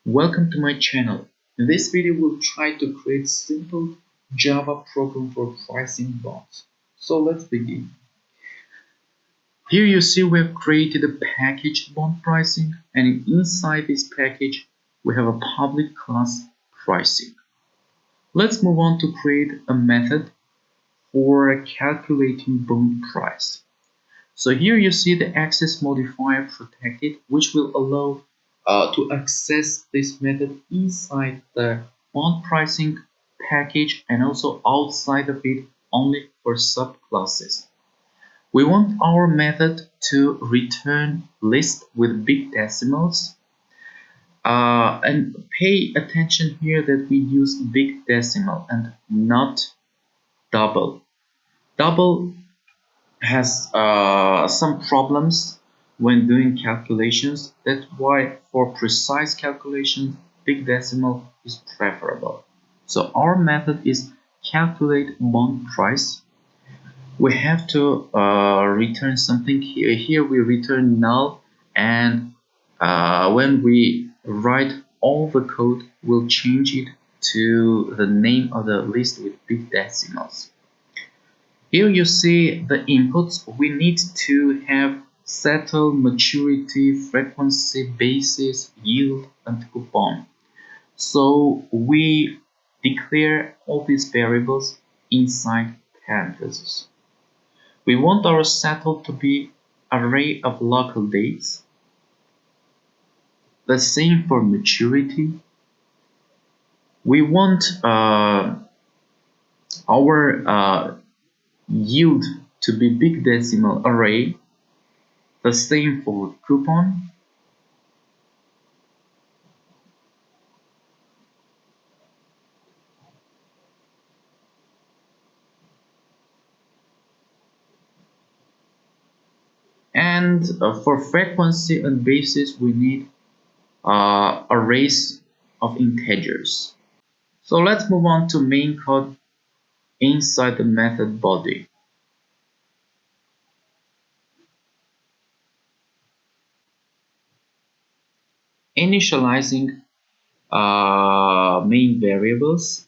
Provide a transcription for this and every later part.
Welcome to my channel. In this video we'll try to create simple Java program for pricing bonds. So let's begin. Here you see we have created a package bond pricing, and inside this package we have a public class pricing. Let's move on to create a method for calculating bond price. So here you see the access modifier protected, which will allow to access this method inside the bond pricing package and also outside of it only for subclasses. We want our method to return list with big decimals, and pay attention here that we use big decimal and not double. Double has some problems when doing calculations. That's why for precise calculations big decimal is preferable. So our method is calculate bond price. We have to return something here. Here we return null, and when we write all the code we'll change it to the name of the list with big decimals. Here you see the inputs. We need to have settle, maturity, frequency, basis, yield, and coupon. So we declare all these variables inside parentheses. We want our settle to be array of local dates. The same for maturity. We want our yield to be big decimal array. The same for coupon. And for frequency and basis we need arrays of integers. So let's move on to main code inside the method body. Initializing main variables.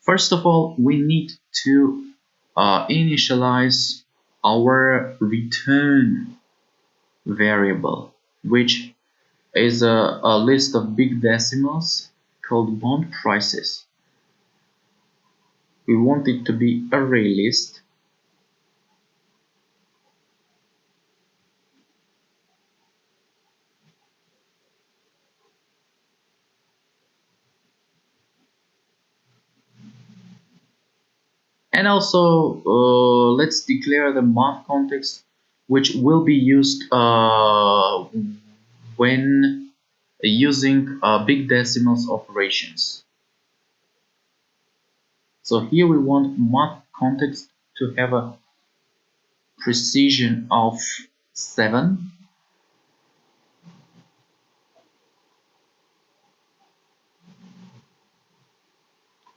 First of all, we need to initialize our return variable, which is a list of big decimals called bond prices. We want it to be array list. And also let's declare the month context, which will be used when using big decimals operations. So here we want month context to have a precision of 7.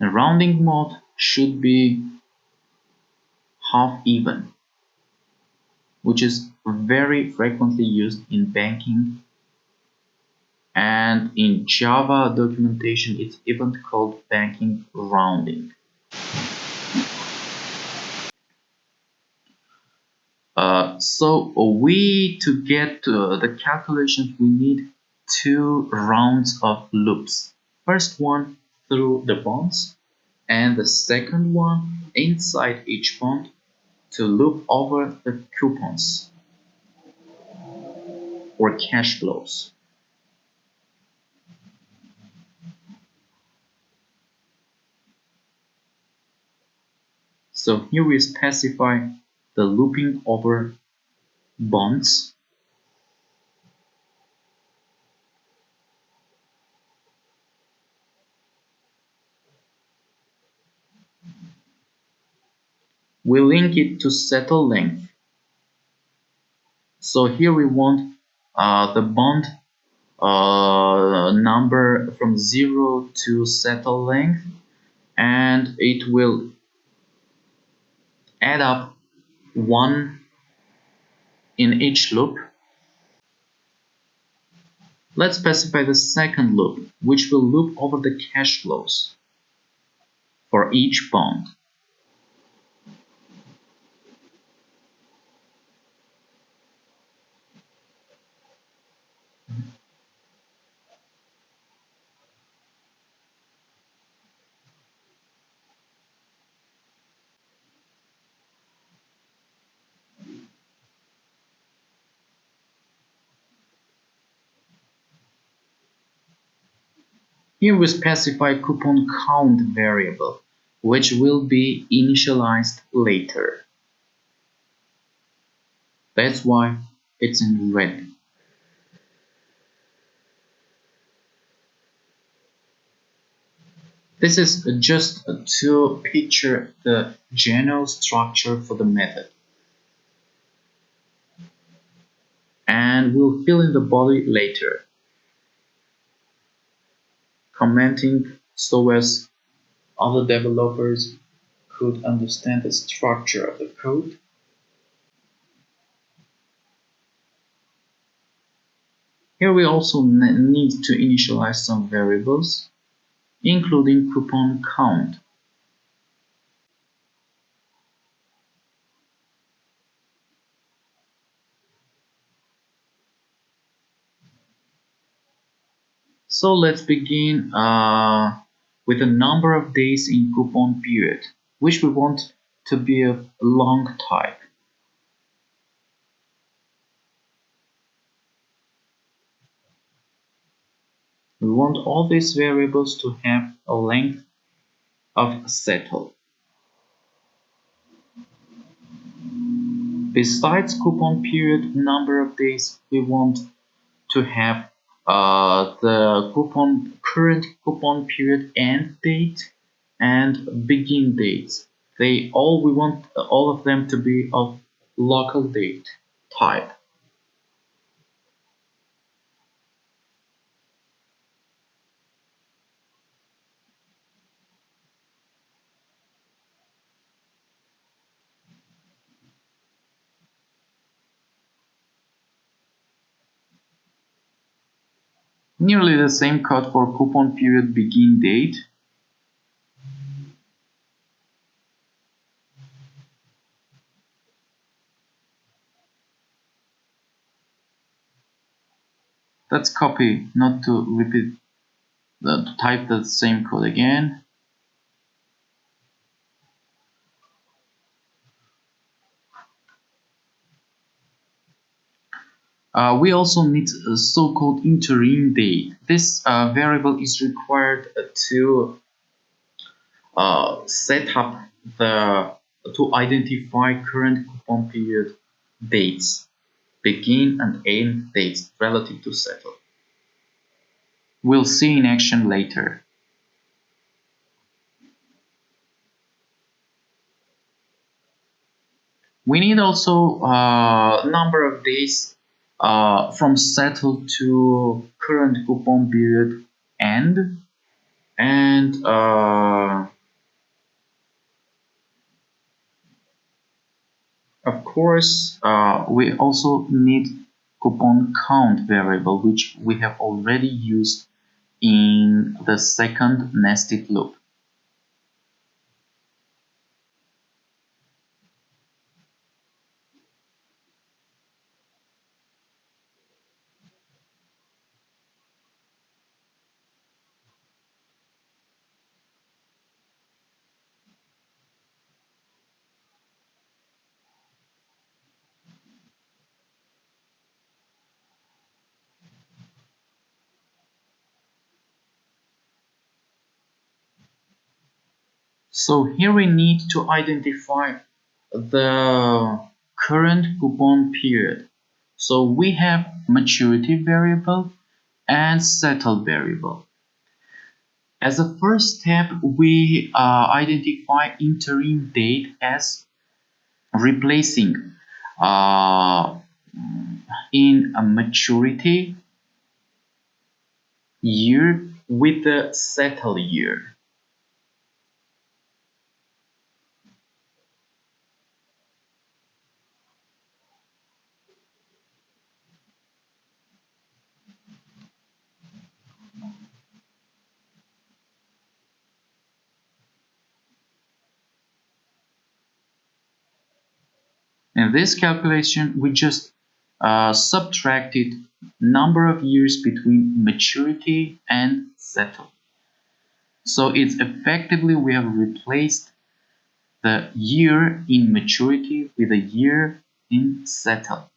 The rounding mode should be half even, which is very frequently used in banking, and in Java documentation it's even called banking rounding. So to get the calculations we need 2 rounds of loops. First one through the bonds, and the second one inside each bond to loop over the coupons or cash flows. So here we specify the looping over bonds. We link it to settle length. So here we want the bond number from 0 to settle length, and it will add up 1 in each loop. Let's specify the second loop, which will loop over the cash flows for each bond. Here we specify coupon count variable, which will be initialized later. That's why it's in red. This is just to picture the general structure for the method. And we'll fill in the body later, commenting so as other developers could understand the structure of the code. Here we also need to initialize some variables, including coupon count. So let's begin with the number of days in coupon period, which we want to be a long type. We want all these variables to have a length of settle. Besides coupon period number of days, we want to have the current coupon period end date and begin dates. We want all of them to be of local date type. Nearly the same code for coupon period begin date. Let's copy, not to repeat, to type the same code again. We also need a so-called interim date. This variable is required to set up to identify current coupon period dates, begin and end dates relative to settle. We'll see in action later. We need also number of days from settle to current coupon period end, and of course we also need coupon count variable, which we have already used in the second nested loop. So here we need to identify the current coupon period. So we have maturity variable and settle variable. As a first step, we identify interim date as replacing in a maturity year with the settle year. In this calculation, we just subtracted number of years between maturity and settle. So it's effectively we have replaced the year in maturity with a year in settle.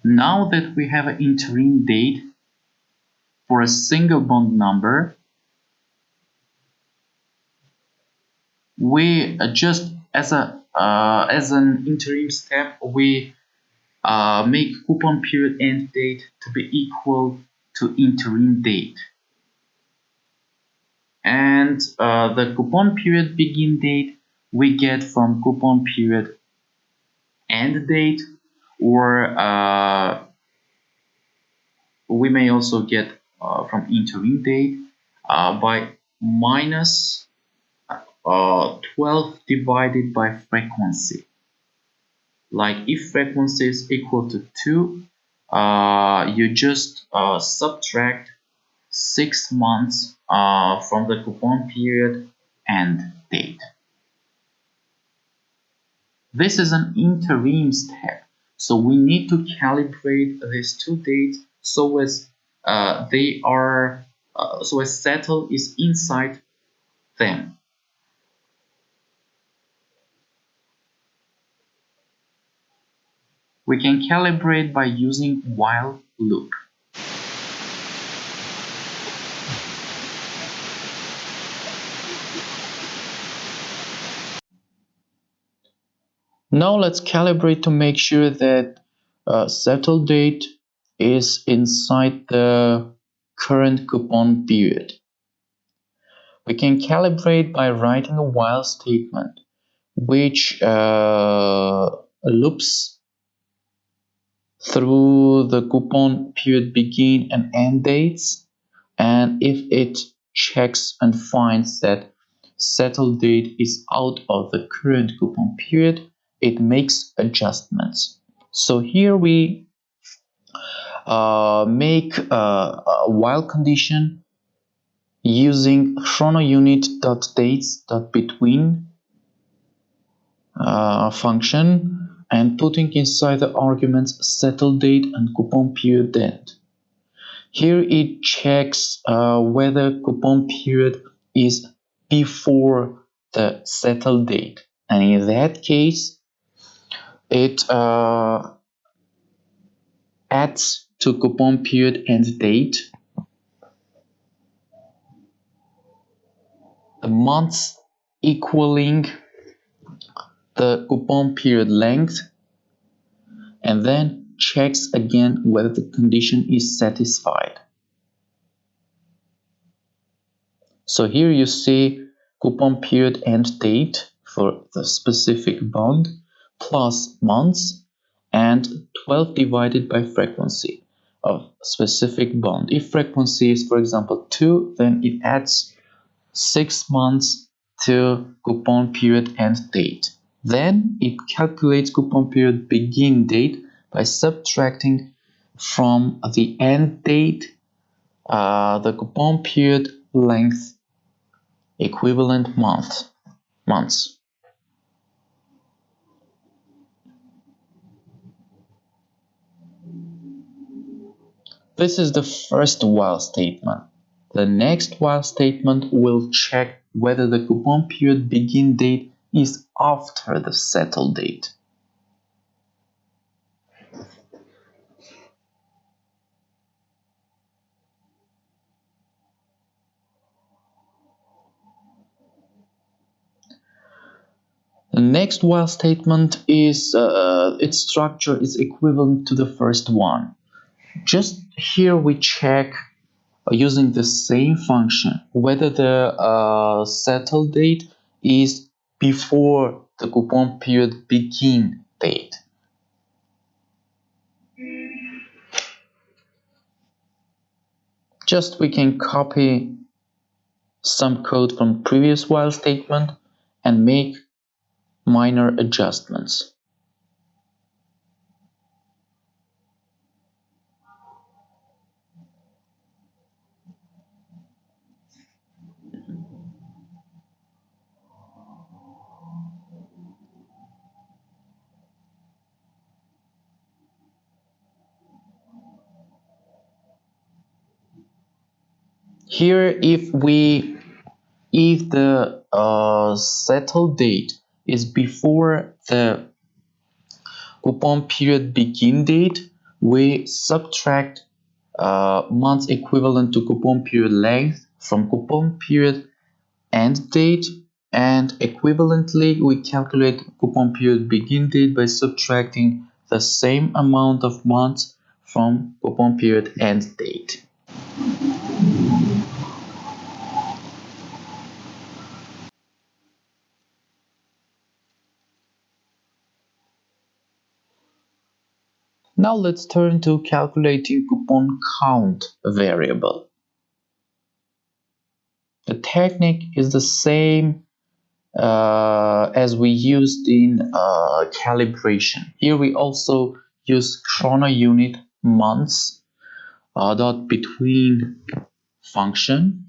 Now that we have an interim date for a single bond number, we just as an interim step, we make coupon period end date to be equal to interim date, and the coupon period begin date we get from coupon period end date, or we may also get from interim date by minus 12 divided by frequency. Like if frequency is equal to 2, you just subtract 6 months from the coupon period and date. This is an interim step, so we need to calibrate these two dates so as so as settle is inside them. We can calibrate by using while loop. Now let's calibrate to make sure that settle date is inside the current coupon period. We can calibrate by writing a while statement which loops through the coupon period begin and end dates, and if it checks and finds that settle date is out of the current coupon period, it makes adjustments. So here we make a while condition using chronounit.dates.between function and putting inside the arguments settle date and coupon period end. Here it checks whether coupon period is before the settle date, and in that case it adds to coupon period end date the months equaling the coupon period length, and then checks again whether the condition is satisfied. So here you see coupon period end date for the specific bond plus months and 12 divided by frequency of specific bond. If frequency is, for example, 2, then it adds 6 months to coupon period end date. Then it calculates coupon period begin date by subtracting from the end date the coupon period length equivalent months. This is the first while statement. The next while statement will check whether the coupon period begin date is after the settle date. The next while statement is its structure is equivalent to the first one. Just here we check using the same function whether the settle date is before the coupon period begin date. Just we can copy some code from previous while statement and make minor adjustments. Here if the settle date is before the coupon period begin date, we subtract months equivalent to coupon period length from coupon period end date, and equivalently we calculate coupon period begin date by subtracting the same amount of months from coupon period end date. Now let's turn to calculating coupon count variable. The technique is the same as we used in calibration. Here we also use chrono unit months dot between function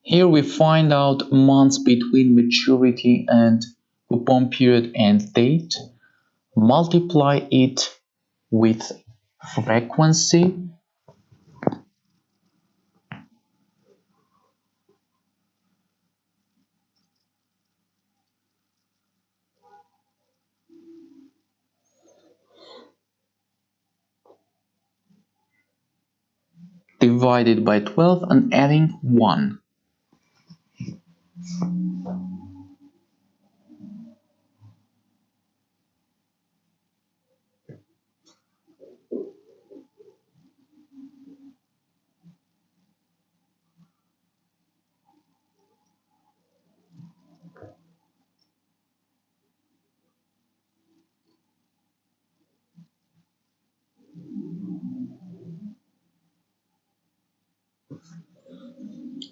Here we find out months between maturity and coupon period end date, multiply it with frequency, divided by 12 and adding 1.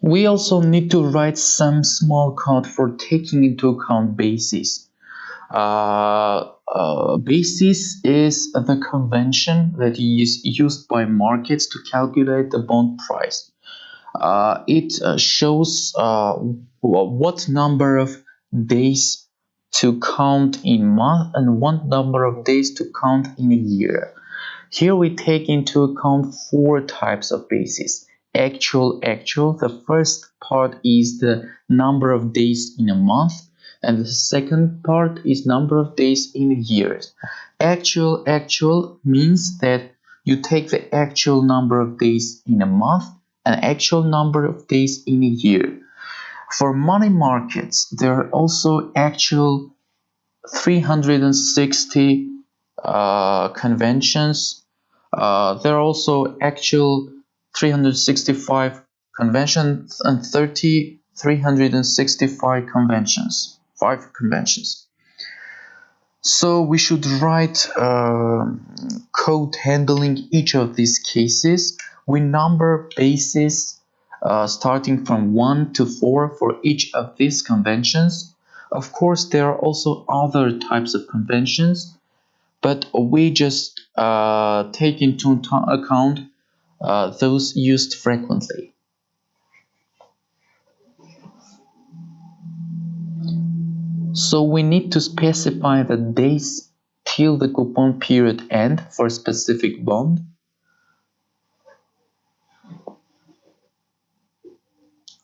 We also need to write some small code for taking into account basis. Basis is the convention that is used by markets to calculate the bond price. It shows what number of days to count in month and what number of days to count in a year. Here we take into account 4 types of basis. Actual, the first part is the number of days in a month, and the second part is number of days in a year. Actual means that you take the actual number of days in a month and actual number of days in a year. For money markets, there are also actual 360 conventions. There are also actual 365 conventions and 365 conventions. 5 conventions. So we should write code handling each of these cases. We number bases starting from 1 to 4 for each of these conventions. Of course, there are also other types of conventions, but we just take into account those used frequently. So we need to specify the days till the coupon period end for a specific bond.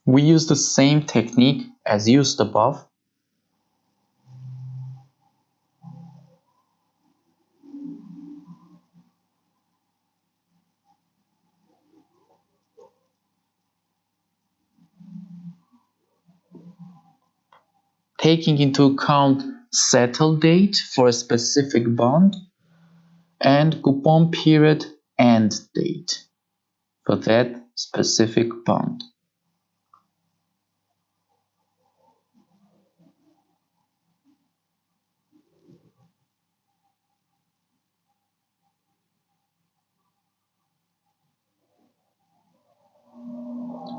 We use the same technique as used above. Taking into account settle date for a specific bond and coupon period end date for that specific bond.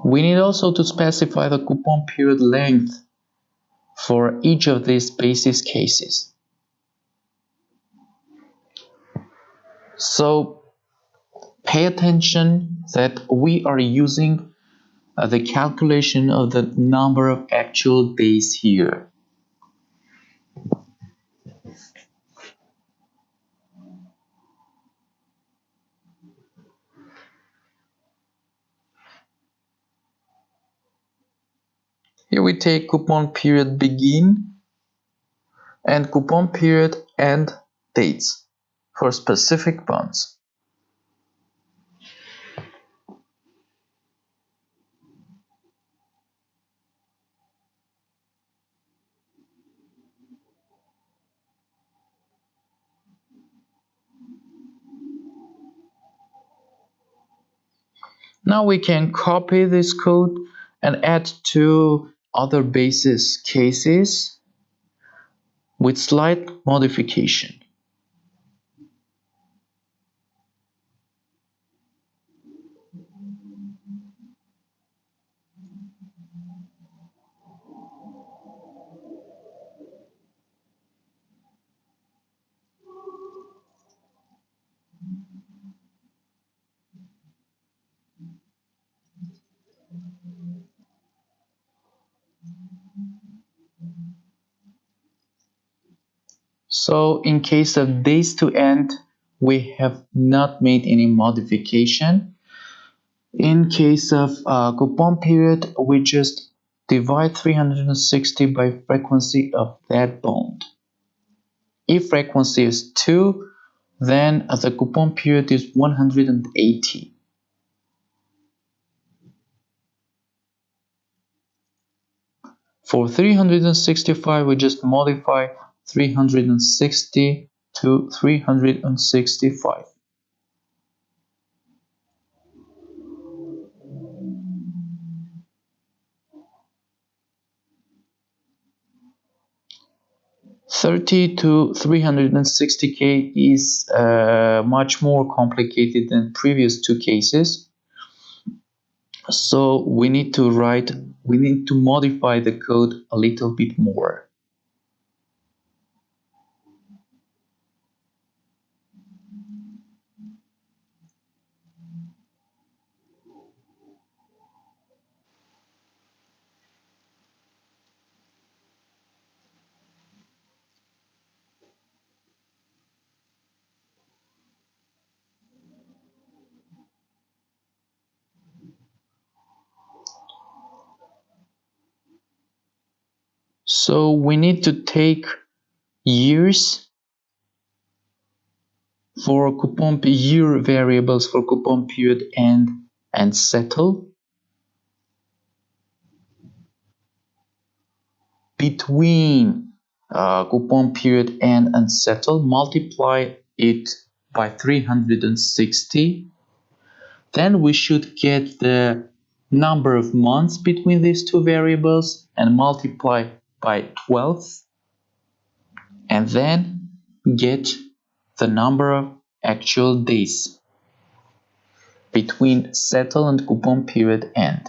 We need also to specify the coupon period length for each of these basis cases. So pay attention that we are using the calculation of the number of actual days here. Here we take coupon period begin and coupon period end dates for specific bonds. Now we can copy this code and add two other basis cases with slight modification. So in case of days to end, we have not made any modification. In case of coupon period, we just divide 360 by frequency of that bond. If frequency is 2, then the coupon period is 180. For 365, we just modify 360 to 365. $30 to $360K is much more complicated than previous two cases. So we need to modify the code a little bit more. So we need to take years for year variables for coupon period end and settle. Between coupon period end and settle, multiply it by 360. Then we should get the number of months between these two variables and multiply by 12, and then get the number of actual days between settle and coupon period end.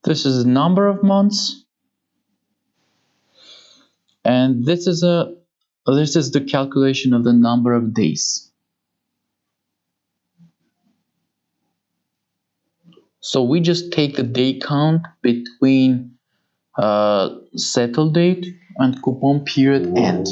This is the number of months, and this is the calculation of the number of days. So we just take the day count between settle date and coupon period end.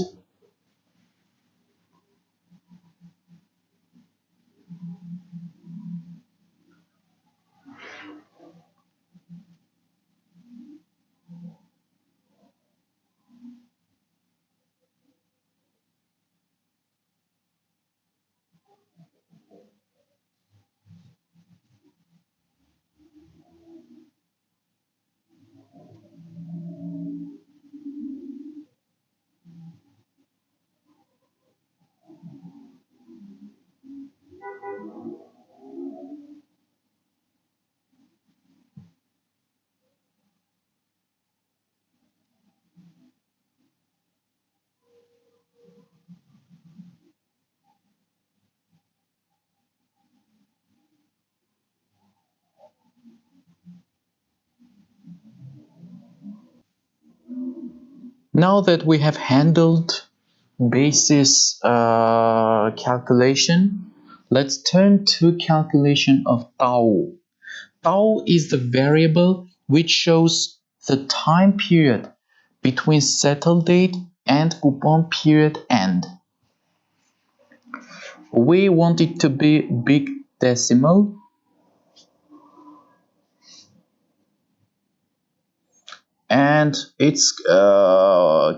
Now that we have handled basis calculation, let's turn to calculation of tau. Tau is the variable which shows the time period between settle date and coupon period end. We want it to be big decimal, and it's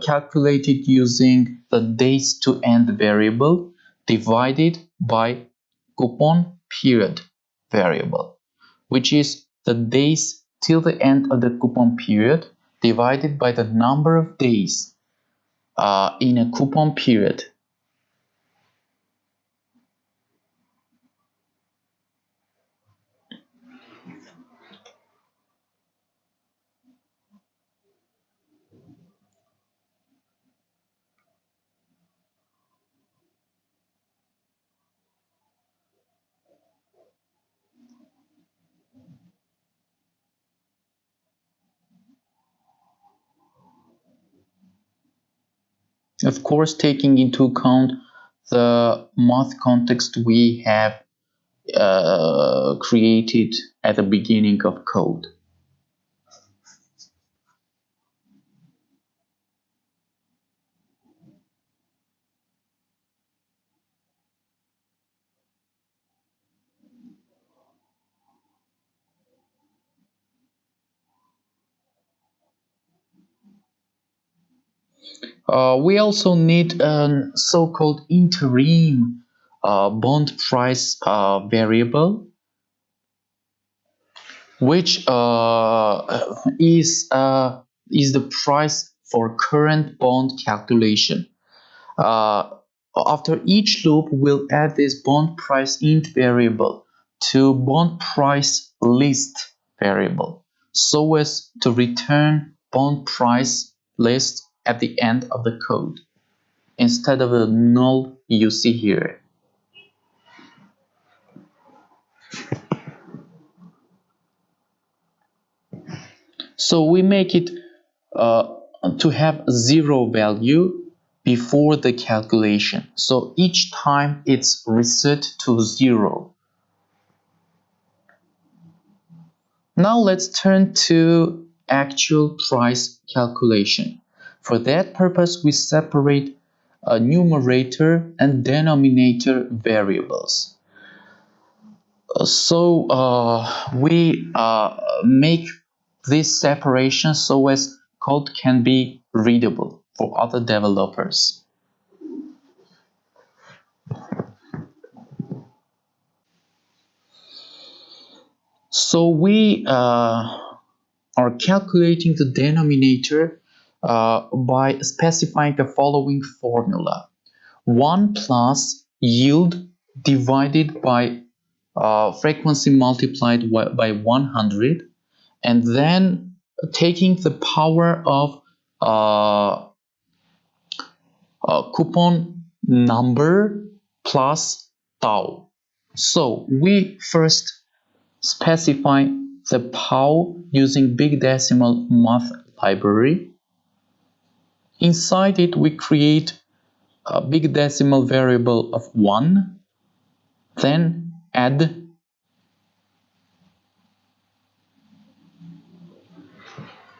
calculated using the days to end variable divided by coupon period variable, which is the days till the end of the coupon period divided by the number of days in a coupon period. Of course, taking into account the math context we have created at the beginning of code. We also need a so-called interim bond price variable, which is the price for current bond calculation. After each loop, we'll add this bond price int variable to bond price list variable so as to return bond price list at the end of the code instead of the null you see here. So we make it to have zero value before the calculation. So each time it's reset to zero. Now let's turn to actual price calculation. For that purpose, we separate numerator and denominator variables. We make this separation so as code can be readable for other developers. So we are calculating the denominator by specifying the following formula. 1 plus yield divided by frequency multiplied by 100, and then taking the power of coupon number plus tau. So we first specify the POW using big decimal math library. Inside it, we create a big decimal variable of 1, then add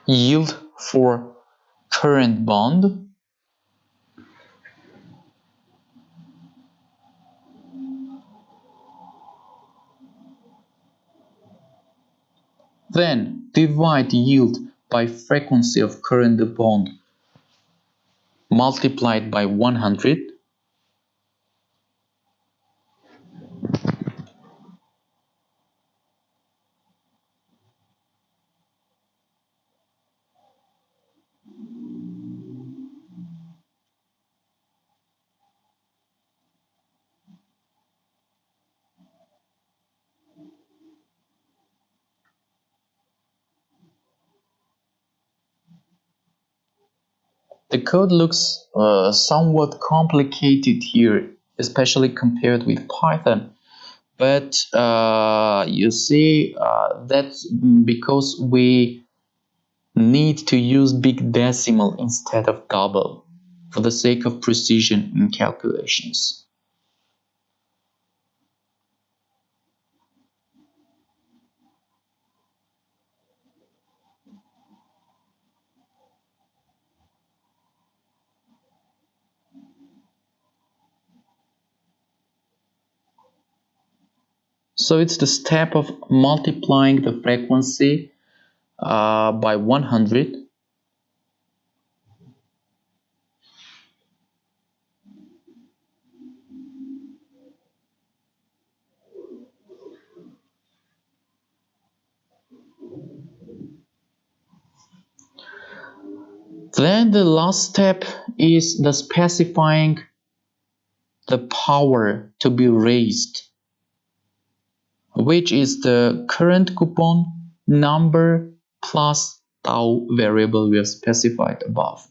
yield for current bond, then divide yield by frequency of current bond multiplied by 100. The code looks somewhat complicated here, especially compared with Python. But you see, that's because we need to use big decimal instead of double for the sake of precision in calculations. So it's the step of multiplying the frequency by 100. Then the last step is the specifying the power to be raised, which is the current coupon number plus tau variable we have specified above.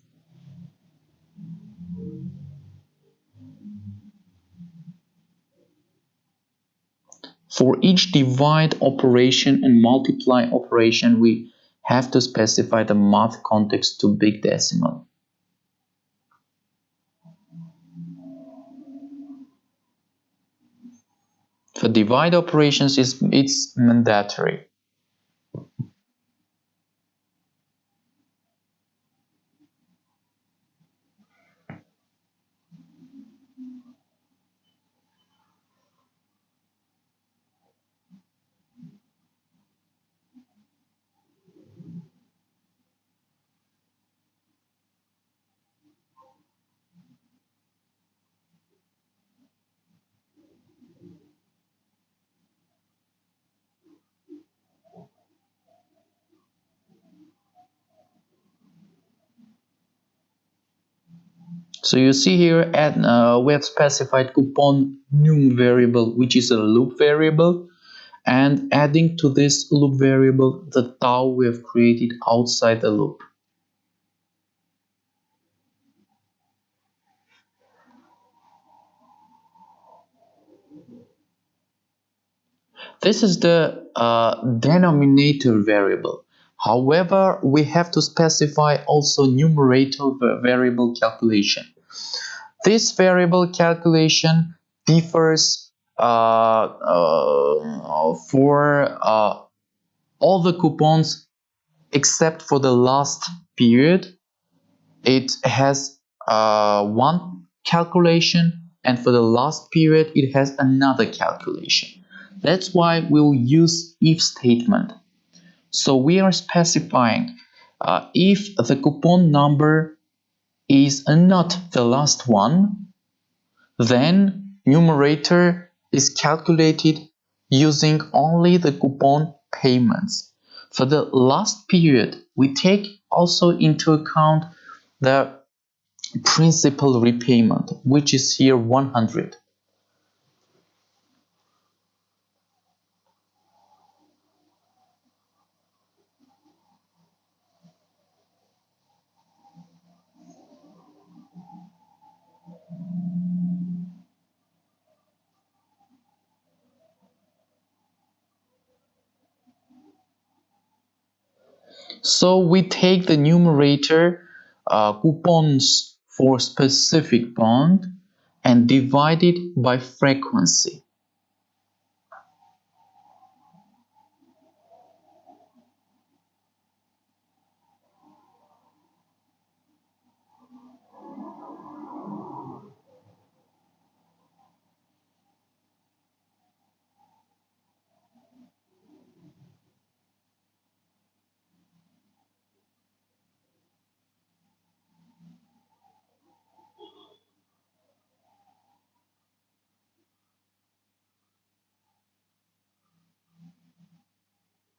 For each divide operation and multiply operation, we have to specify the math context to big decimal. For divide operations, it's mandatory. So you see here, we have specified coupon num variable, which is a loop variable, and adding to this loop variable the tau we have created outside the loop. This is the denominator variable. However, we have to specify also numerator variable calculation. This variable calculation differs for all the coupons except for the last period. It has one calculation, and for the last period it has another calculation. That's why we'll use if statement. So we are specifying if the coupon number is not the last one, then numerator is calculated using only the coupon payments. For the last period, we take also into account the principal repayment, which is here 100. So we take the numerator, coupons for specific bond, and divide it by frequency.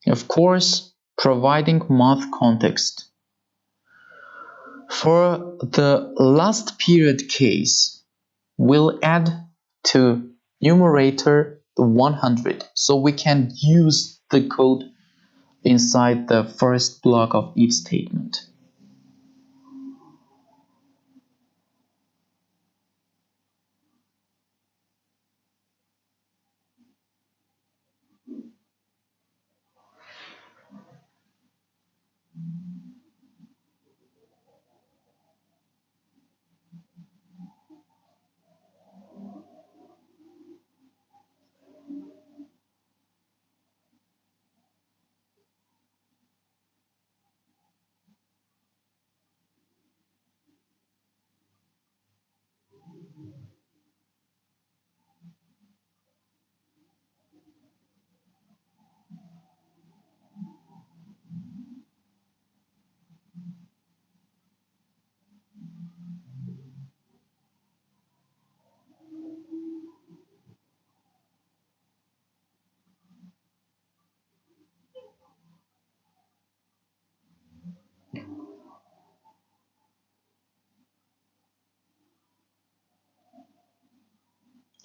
Of course, providing math context. For the last period case, we'll add to numerator the 100, so we can use the code inside the first block of each statement.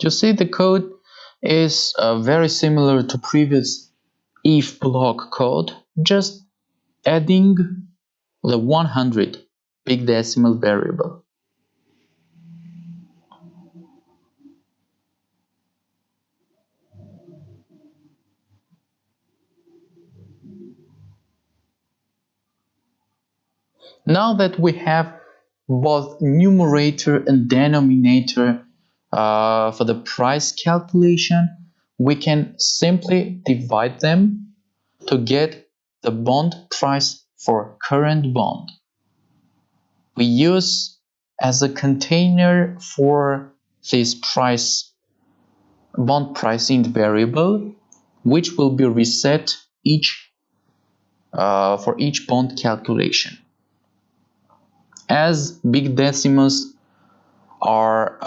You see, the code is very similar to previous if block code, just adding the 100 big decimal variable. Now that we have both numerator and denominator for the price calculation, we can simply divide them to get the bond price for current bond. We use as a container for this bond price int variable, which will be reset for each bond calculation. As big decimals are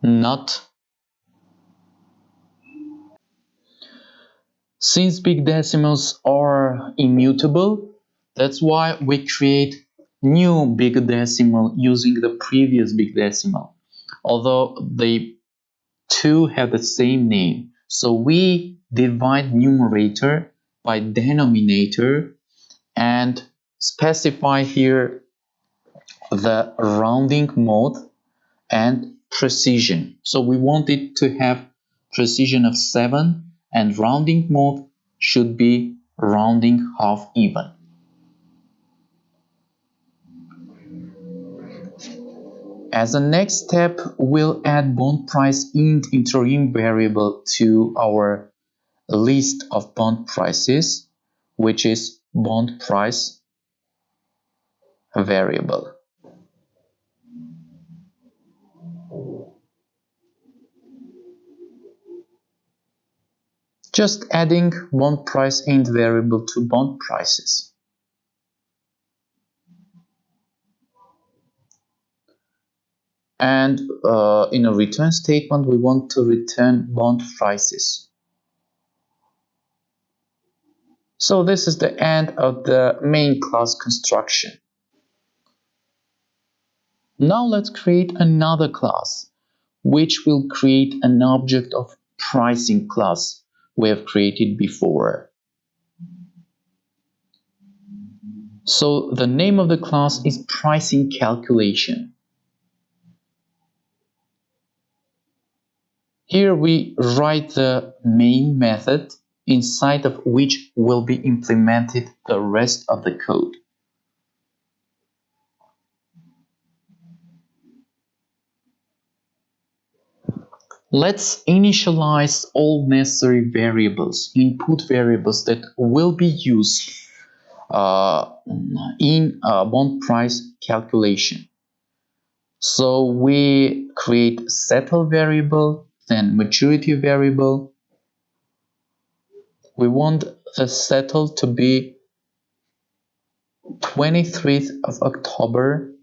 not since big decimals are immutable, that's why we create new big decimal using the previous big decimal, although they two have the same name. So we divide numerator by denominator and specify here the rounding mode and precision. So we want it to have precision of 7 and rounding mode should be rounding half even. As a next step, we'll add bond price int interim variable to our list of bond prices, which is bond price variable. Just adding bond price int variable to bond prices. And in a return statement, we want to return bond prices. So this is the end of the main class construction. Now let's create another class, which will create an object of pricing class we have created before. So the name of the class is pricing calculation. Here we write the main method inside of which will be implemented the rest of the code. Let's initialize all necessary variables, input variables that will be used in bond price calculation. So we create settle variable, then maturity variable. We want the settle to be 23rd of October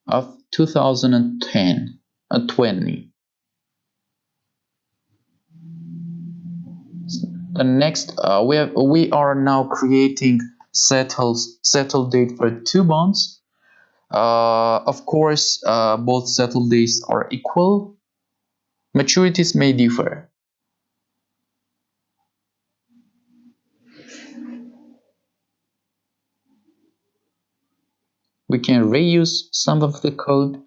of 2020. The next, we are now creating settle date for 2 bonds. Of course, both settle dates are equal. Maturities may differ. We can reuse some of the code.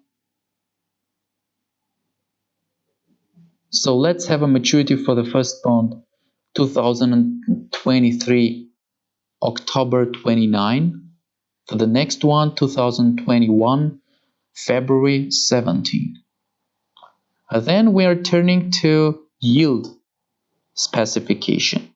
So let's have a maturity for the first bond 2023 October 29. For the next one 2021 February 17. And then we are turning to yield specification.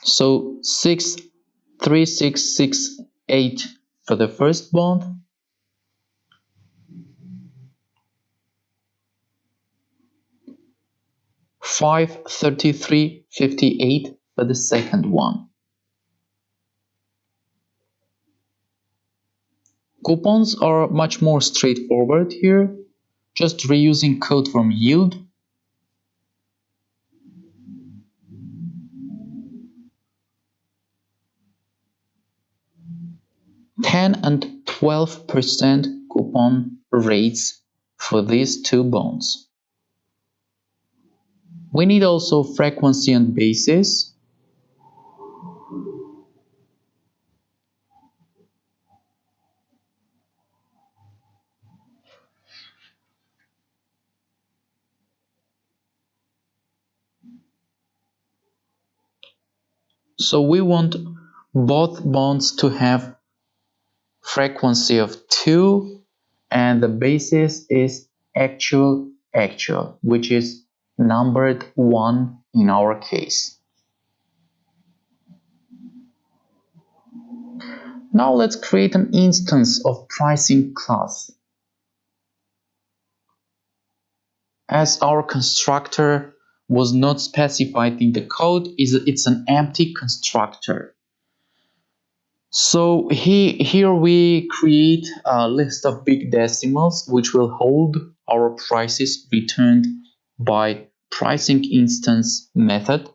So 63668 for the first bond, 53358 for the second one. Coupons are much more straightforward here, just reusing code from yield. $10 and 12% coupon rates for these 2 bonds. We need also frequency and basis. So we want both bonds to have frequency of 2 and the basis is actual, which is numbered 1 in our case. Now let's create an instance of pricing class. As our constructor was not specified in the code, it's an empty constructor. So here we create a list of big decimals which will hold our prices returned by pricing instance method.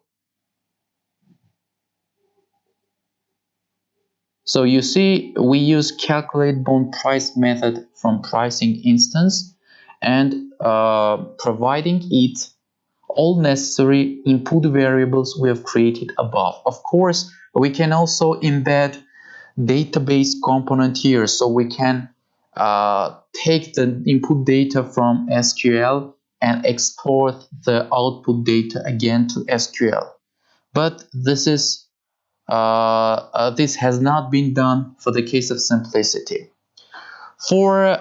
So you see we use calculate bond price method from pricing instance and providing it all necessary input variables we have created above. Of course, we can also embed database component here, so we can take the input data from SQL and export the output data again to SQL. But this has not been done for the case of simplicity. For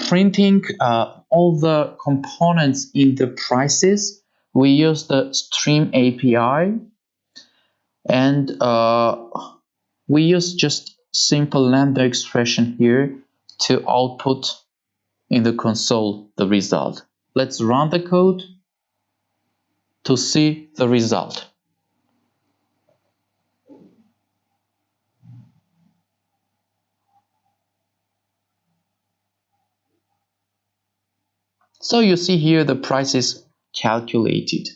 printing all the components in the prices, we use the stream API and we use just simple lambda expression here to output in the console the result. Let's run the code to see the result. So you see here the price is calculated.